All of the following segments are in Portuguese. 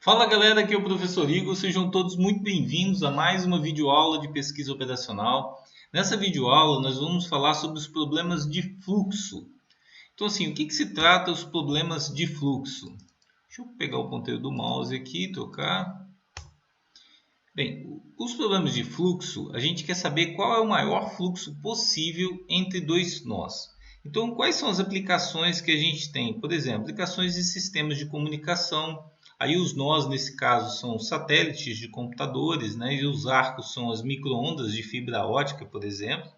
Fala galera, aqui é o professor Igor, sejam todos muito bem-vindos a mais uma videoaula de pesquisa operacional. Nessa videoaula nós vamos falar sobre os problemas de fluxo. Então assim, o que se trata os problemas de fluxo? Deixa eu pegar o ponteiro do mouse aqui e trocar. Bem, os problemas de fluxo, a gente quer saber qual é o maior fluxo possível entre dois nós. Então, quais são as aplicações que a gente tem? Por exemplo, aplicações de sistemas de comunicação. Aí os nós, nesse caso, são os satélites de computadores, né? E os arcos são as microondas de fibra ótica, por exemplo.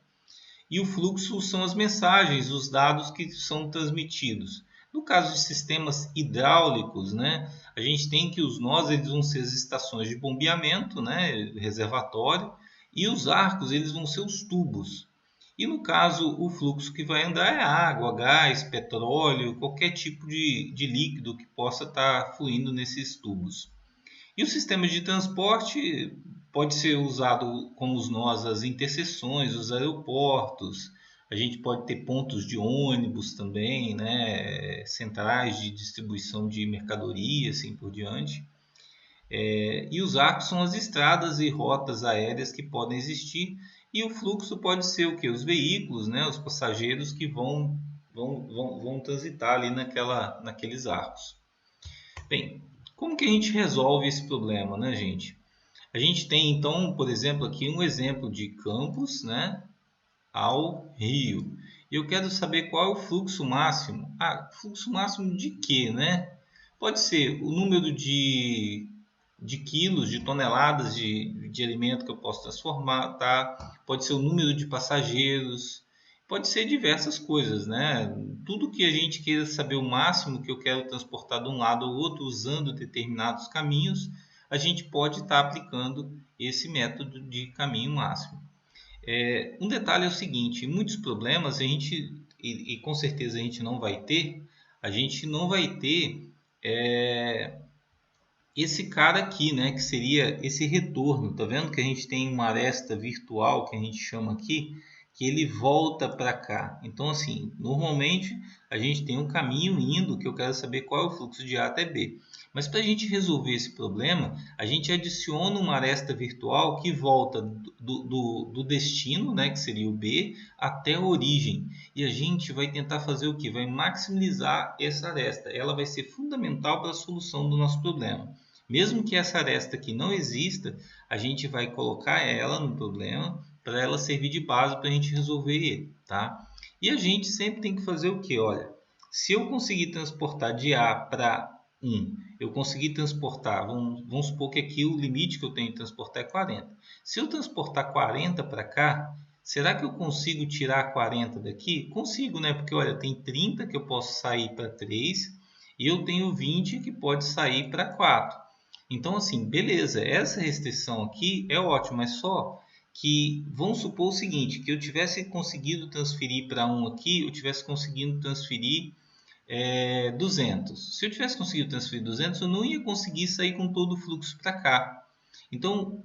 E o fluxo são as mensagens, os dados que são transmitidos. No caso de sistemas hidráulicos, né, a gente tem que os nós eles vão ser as estações de bombeamento, né, reservatório, e os arcos eles vão ser os tubos. E no caso, o fluxo que vai andar é água, gás, petróleo, qualquer tipo de líquido que possa estar fluindo nesses tubos. E o sistema de transporte pode ser usado como os nós, as interseções, os aeroportos. A gente pode ter pontos de ônibus também, né? Centrais de distribuição de mercadoria, assim por diante. E os arcos são as estradas e rotas aéreas que podem existir. E o fluxo pode ser o que? Os veículos, né? Os passageiros que vão transitar ali naqueles arcos. Bem, como que a gente resolve esse problema, né, gente? A gente tem, então, por exemplo, aqui um exemplo de Campos, né, ao Rio. E eu quero saber qual é o fluxo máximo. Fluxo máximo de quê, né? Pode ser o número de quilos, de toneladas de alimento que eu posso transformar, tá? Pode ser o número de passageiros, pode ser diversas coisas, né? Tudo que a gente queira saber o máximo que eu quero transportar de um lado ao outro usando determinados caminhos, a gente pode estar aplicando esse método de caminho máximo. Um detalhe é o seguinte, em muitos problemas a gente, e com certeza a gente não vai ter esse cara aqui, né, que seria esse retorno. Tá vendo que a gente tem uma aresta virtual que a gente chama aqui, que ele volta para cá. Então, assim, normalmente a gente tem um caminho indo que eu quero saber qual é o fluxo de A até B. Mas para a gente resolver esse problema, a gente adiciona uma aresta virtual que volta do destino, né, que seria o B, até a origem. E a gente vai tentar fazer o que? Vai maximizar essa aresta. Ela vai ser fundamental para a solução do nosso problema. Mesmo que essa aresta aqui não exista, a gente vai colocar ela no problema para ela servir de base para a gente resolver ele, tá? E a gente sempre tem que fazer o que? Olha, se eu conseguir transportar de A para 1, eu conseguir transportar, vamos supor que aqui o limite que eu tenho de transportar é 40. Se eu transportar 40 para cá, será que eu consigo tirar 40 daqui? Consigo, né? Porque olha, tem 30 que eu posso sair para 3 e eu tenho 20 que pode sair para 4. Então, assim, beleza, essa restrição aqui é ótima, mas só que vamos supor o seguinte, que eu tivesse conseguido transferir para 1 aqui, eu tivesse conseguido transferir 200. Se eu tivesse conseguido transferir 200, eu não ia conseguir sair com todo o fluxo para cá. Então,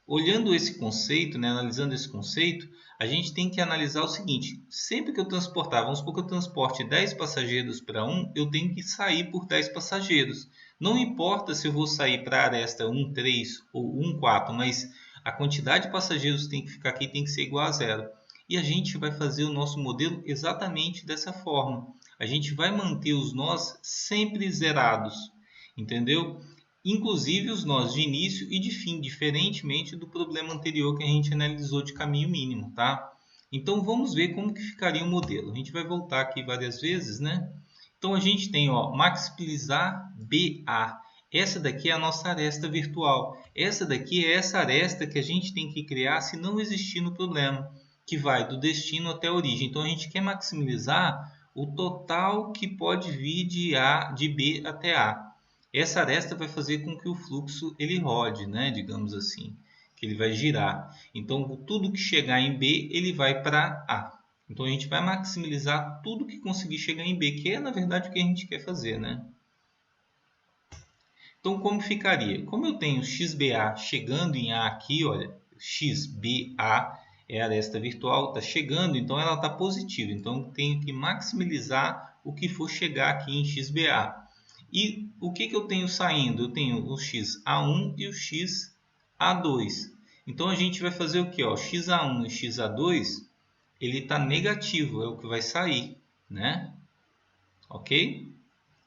olhando esse conceito, né, analisando esse conceito, a gente tem que analisar o seguinte, sempre que eu transportar, vamos supor que eu transporte 10 passageiros para 1, eu tenho que sair por 10 passageiros. Não importa se eu vou sair para a aresta 1,3 ou 1,4, mas a quantidade de passageiros que tem que ficar aqui tem que ser igual a zero. E a gente vai fazer o nosso modelo exatamente dessa forma. A gente vai manter os nós sempre zerados, entendeu? Inclusive os nós de início e de fim, diferentemente do problema anterior que a gente analisou de caminho mínimo, tá? Então vamos ver como que ficaria o modelo. A gente vai voltar aqui várias vezes, né? Então a gente tem, ó, maximizar BA. Essa daqui é a nossa aresta virtual. Essa daqui é essa aresta que a gente tem que criar se não existir no problema, que vai do destino até a origem. Então a gente quer maximizar o total que pode vir de B até A. Essa aresta vai fazer com que o fluxo ele rode, né? Digamos assim, que ele vai girar. Então, tudo que chegar em B, ele vai para A. Então, a gente vai maximizar tudo que conseguir chegar em B, que é, na verdade, o que a gente quer fazer, né? Então, como ficaria? Como eu tenho XBA chegando em A aqui, olha, XBA é a aresta virtual, está chegando, então ela está positiva. Então, eu tenho que maximizar o que for chegar aqui em XBA. E o que eu tenho saindo? Eu tenho o xa1 e o xa2. Então a gente vai fazer o que? Xa1 e xa2, ele está negativo, é o que vai sair, né? Ok?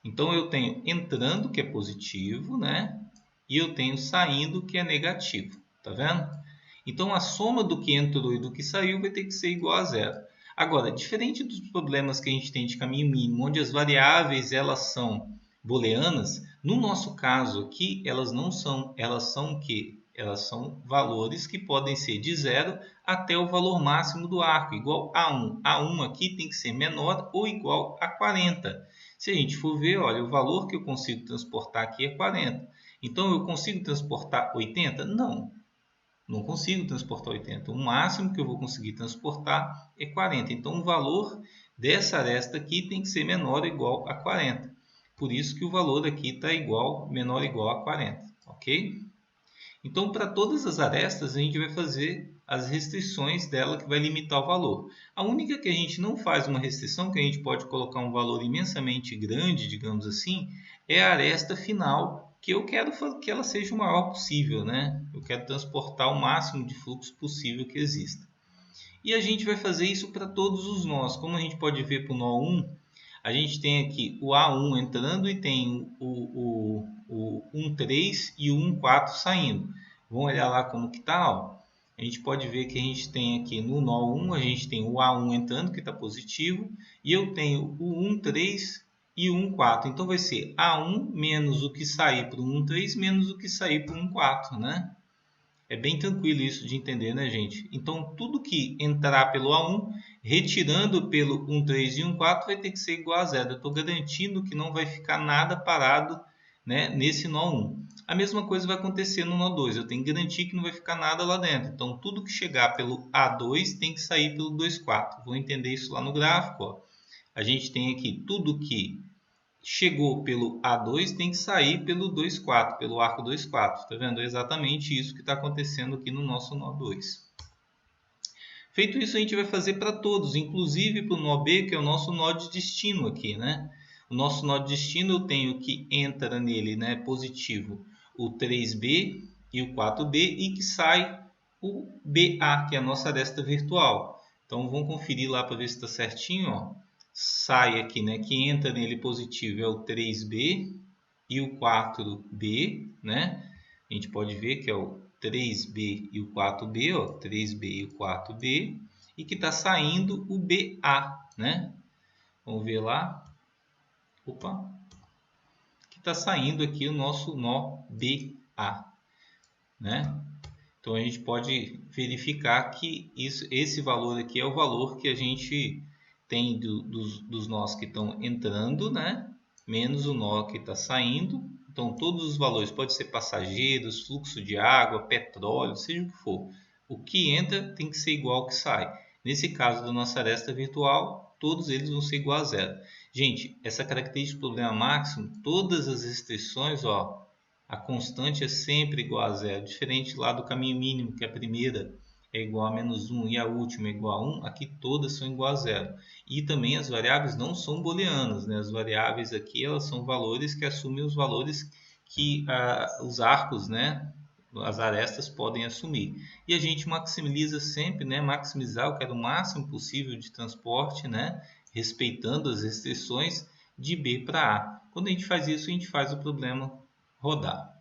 Então eu tenho entrando, que é positivo, né? E eu tenho saindo, que é negativo. Tá vendo? Então a soma do que entrou e do que saiu vai ter que ser igual a zero. Agora, diferente dos problemas que a gente tem de caminho mínimo, onde as variáveis elas são booleanas, no nosso caso aqui elas não são, elas são o quê? Elas são valores que podem ser de 0 até o valor máximo do arco, igual a 1. A1 aqui tem que ser menor ou igual a 40. Se a gente for ver, olha, o valor que eu consigo transportar aqui é 40. Então eu consigo transportar 80? Não consigo transportar 80. O máximo que eu vou conseguir transportar é 40. Então o valor dessa aresta aqui tem que ser menor ou igual a 40. Por isso que o valor aqui está menor ou igual a 40. Ok? Então, para todas as arestas, a gente vai fazer as restrições dela que vai limitar o valor. A única que a gente não faz uma restrição, que a gente pode colocar um valor imensamente grande, digamos assim, é a aresta final, que eu quero que ela seja o maior possível, né? Eu quero transportar o máximo de fluxo possível que exista. E a gente vai fazer isso para todos os nós. Como a gente pode ver para o nó 1, a gente tem aqui o A1 entrando e tem o 1,3 e o 1,4 saindo. Vamos olhar lá como que está. A gente pode ver que a gente tem aqui no nó 1, a gente tem o A1 entrando, que está positivo, e eu tenho o 1,3 e o 1,4. Então vai ser A1 menos o que sair para o 1,3 menos o que sair para o 1,4, né? É bem tranquilo isso de entender, né, gente? Então, tudo que entrar pelo A1, retirando pelo 1,3 e 1,4, vai ter que ser igual a zero. Eu estou garantindo que não vai ficar nada parado, né, nesse nó 1. A mesma coisa vai acontecer no nó 2. Eu tenho que garantir que não vai ficar nada lá dentro. Então, tudo que chegar pelo A2 tem que sair pelo 2,4. Vou entender isso lá no gráfico. Ó. A gente tem aqui tudo que chegou pelo A2 tem que sair pelo 2,4, pelo arco 2,4. Tá vendo? É exatamente isso que está acontecendo aqui no nosso nó 2. Feito isso, a gente vai fazer para todos, inclusive para o nó B, que é o nosso nó de destino aqui, né? O nosso nó de destino eu tenho que entra nele, né, positivo, o 3B e o 4B e que sai o BA, que é a nossa aresta virtual. Então vamos conferir lá para ver se está certinho, ó. Sai aqui, né, que entra nele positivo é o 3B e o 4B, né? A gente pode ver que é o 3B e o 4B, ó, 3B e o 4B, e que está saindo o BA, né? Vamos ver lá. Opa! Que está saindo aqui o nosso nó BA, né? Então a gente pode verificar que esse valor aqui é o valor que a gente tem dos nós que estão entrando, né? Menos o nó que está saindo. Então todos os valores, pode ser passageiros, fluxo de água, petróleo, seja o que for. O que entra tem que ser igual ao que sai. Nesse caso da nossa aresta virtual, todos eles vão ser igual a zero. Gente, essa característica do problema máximo, todas as restrições, ó, a constante é sempre igual a zero. Diferente lá do caminho mínimo, que a primeira é igual a menos 1 e a última é igual a 1, aqui todas são igual a zero. E também as variáveis não são booleanas, né? As variáveis aqui elas são valores que assumem os valores que os arcos, né? As arestas podem assumir. E a gente maximiza sempre, né? Maximizar, eu quero o máximo possível de transporte, né? Respeitando as restrições de B para A. Quando a gente faz isso, a gente faz o problema rodar.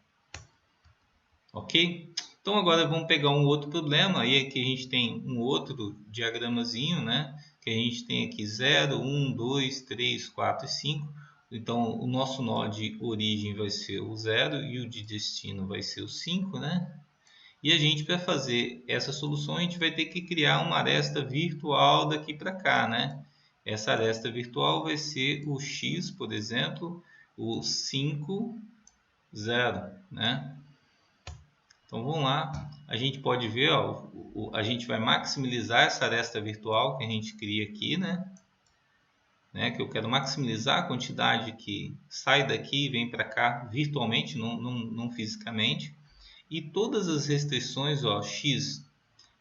Ok? Então agora vamos pegar um outro problema. Aí aqui a gente tem um outro diagramazinho, né? Que a gente tem aqui 0, 1, 2, 3, 4 e 5. Então o nosso nó de origem vai ser o 0 e o de destino vai ser o 5, né? E a gente, para fazer essa solução, a gente vai ter que criar uma aresta virtual daqui para cá, né? Essa aresta virtual vai ser o x, por exemplo, o 5, 0, né? Então vamos lá, a gente pode ver, ó, a gente vai maximizar essa aresta virtual que a gente cria aqui, né? Que eu quero maximizar a quantidade que sai daqui e vem para cá virtualmente, não fisicamente. E todas as restrições, ó, x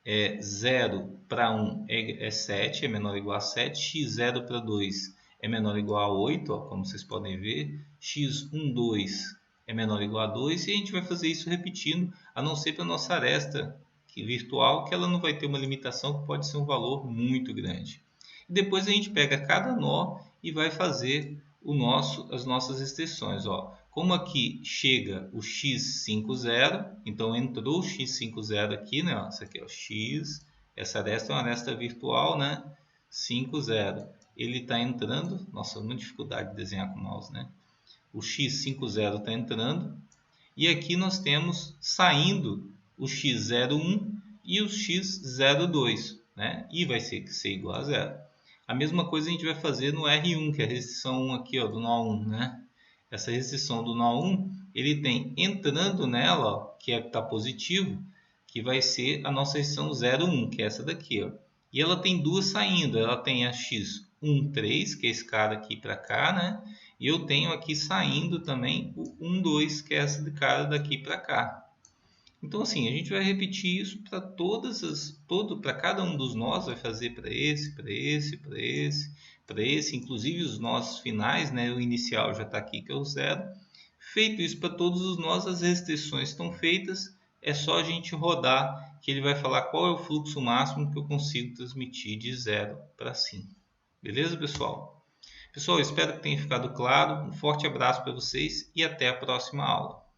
é 0 para 1 é 7, é menor ou igual a 7, x0 para 2 é menor ou igual a 8, ó, como vocês podem ver. x12 é menor ou igual a 2. E a gente vai fazer isso repetindo, a não ser para a nossa aresta virtual, que ela não vai ter uma limitação, que pode ser um valor muito grande. E depois a gente pega cada nó e vai fazer as nossas extensões. Ó. Como aqui chega o x50, então entrou o x50 aqui, né? Ó, isso aqui é o x, essa aresta é uma aresta virtual, né? 50. Ele está entrando, nossa, muita dificuldade de desenhar com mouse, né? O x50 está entrando, e aqui nós temos saindo o x01 e o x02, né? E vai ser igual a zero. A mesma coisa a gente vai fazer no R1, que é a restrição 1 aqui, ó, do nó 1, né? Essa restrição do nó 1, ele tem entrando nela, ó, que está positivo, que vai ser a nossa restrição 0,1, que é essa daqui, ó. E ela tem duas saindo, ela tem a x13, que é esse cara aqui para cá, né? E eu tenho aqui saindo também o 12, que é esse cara daqui para cá. Então, assim, a gente vai repetir isso para para cada um dos nós, vai fazer para esse, para esse, para esse, para esse, inclusive os nós finais, né? O inicial já está aqui, que é o zero. Feito isso para todos os nós, as restrições estão feitas, é só a gente rodar, que ele vai falar qual é o fluxo máximo que eu consigo transmitir de 0 para 5. Beleza, pessoal? Pessoal, espero que tenha ficado claro. Um forte abraço para vocês e até a próxima aula.